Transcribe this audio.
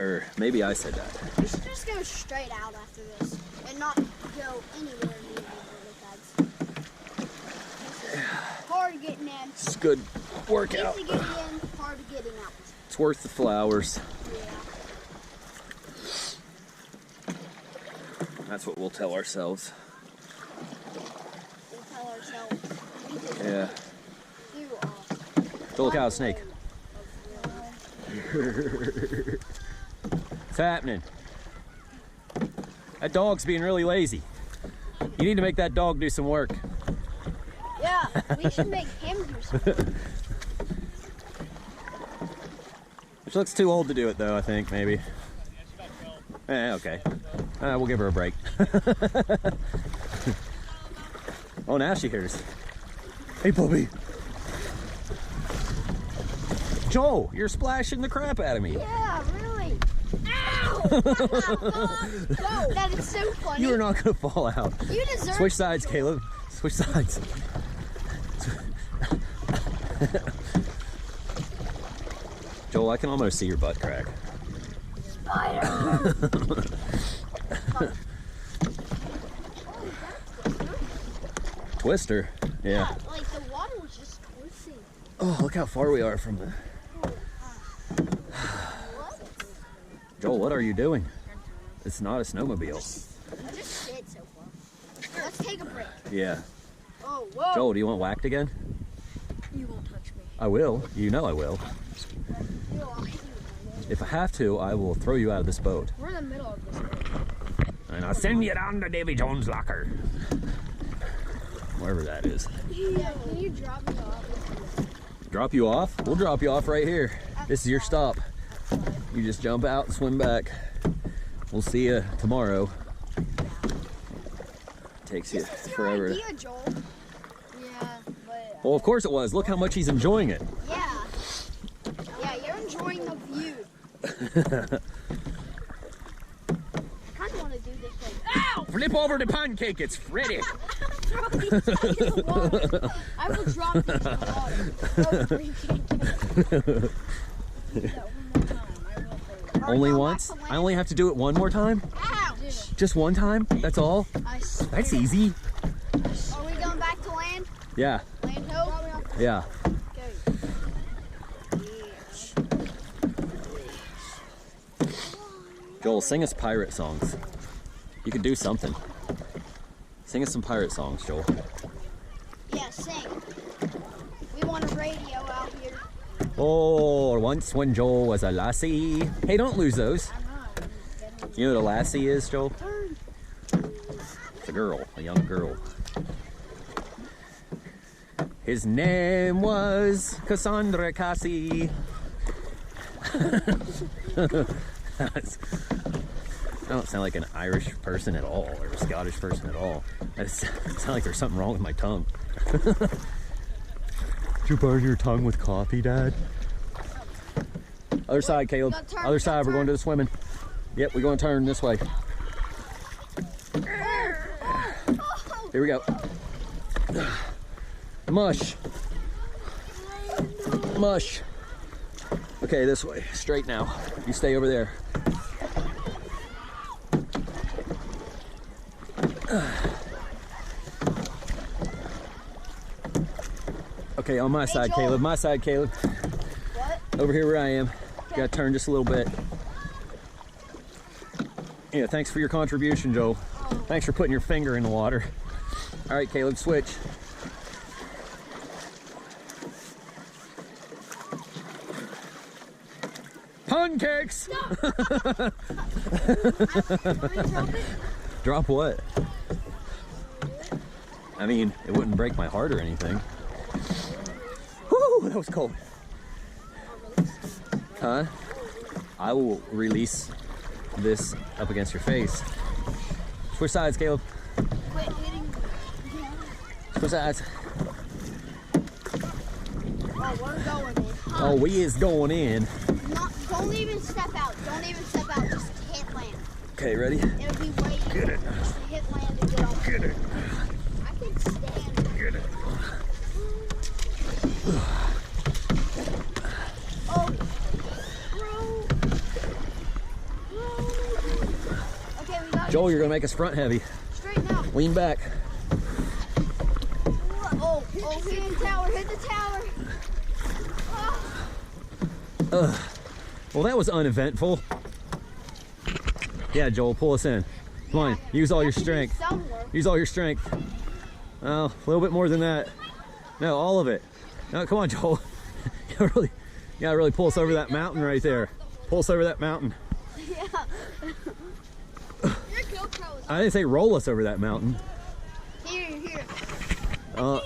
Or maybe I said that. We should just go straight out after this and not go anywhere near these lily pads. This is hard getting in. It's a good workout. Easy getting in, hard getting out. It's worth the flowers. Yeah. That's what we'll tell ourselves. We'll tell ourselves. Yeah. Go look out, a snake. What's happening? That dog's being really lazy. You need to make that dog do some work. Yeah, we should make him do something. She looks too old to do it though, I think, maybe. Okay. We'll give her a break. Oh, now she hears. Hey, puppy. Joel, you're splashing the crap out of me. Yeah, really. Ow! No, that is so funny. You are not going to fall out. You deserve Switch sides, Caleb. Switch sides. Joel, I can almost see your butt crack. Spider! Twister? Yeah. Like the water was just twisting. Oh, look how far we are from the... What? Joel, what are you doing? It's not a snowmobile. I just did so far. Let's take a break. Yeah. Oh, whoa. Joel, do you want whacked again? You won't touch me. I will. You know I will. If I have to, I will throw you out of this boat. We're in the middle of this boat. And I'll send you down to Davy Jones' locker. Wherever that is. Yeah, can you drop me off? Drop you off? We'll drop you off right here. This is your stop. You just jump out and swim back. We'll see you tomorrow. Takes you This is your forever. idea, Joel. Yeah, but... Well, of course it was. Look how much he's enjoying it. Yeah. Yeah, you're enjoying the view. I kind of want to do this thing. Ow! Flip over the pancake. It's ready. Throw these into the water. I will drop these in the water. Only once? I only have to do it one more time? Ouch! Just one time? That's all? That's easy. Are we going back to land? Yeah. Land ho? Yeah. Okay. Joel, sing us pirate songs. You could do something. Sing us some pirate songs, Joel. Yeah, sing. We want a radio out here. Oh, once when Joel was a lassie. Hey, don't lose those. You know what a lassie is, Joel? It's a girl, a young girl. His name was Cassandra Cassie. I don't sound like an Irish person at all, or a Scottish person at all. I just sound like there's something wrong with my tongue. Did you burn your tongue with coffee, Dad? Other side, Caleb. Other side, we're going to the swimming. Yep, we're going to turn this way. Here we go. Mush. Mush. Okay, this way. Straight now. You stay over there. Okay, on my side, Caleb. My side, Caleb. What? Over here where I am. You gotta turn just a little bit. Yeah, thanks for your contribution, Joel. Thanks for putting your finger in the water. All right, Caleb, switch. Pancakes! No. Drop what? I mean, it wouldn't break my heart or anything. Whew, that was cold. Huh? I will release this up against your face. Switch sides, Caleb. Quit hitting. Switch sides. Oh, we're going in. Oh, we is going in. Don't even step out. Don't even step out. Just hit land. Okay, ready? It'll be way easier. Get it. Just hit land and get off. Get it. I can stand. Get it. Oh, bro. Joel, you're gonna make us front heavy. Straighten out. Lean back. Oh, hit the tower, hit the tower. Oh. Well, that was uneventful. Yeah, Joel, pull us in. Come on, use all your strength. Use all your strength. Oh, a little bit more than that. No, all of it. No, come on, Joel. You gotta really pull us over that mountain right there. Pull us over that mountain. Yeah. Your GoPro is I didn't say roll us over that mountain. here. Oh.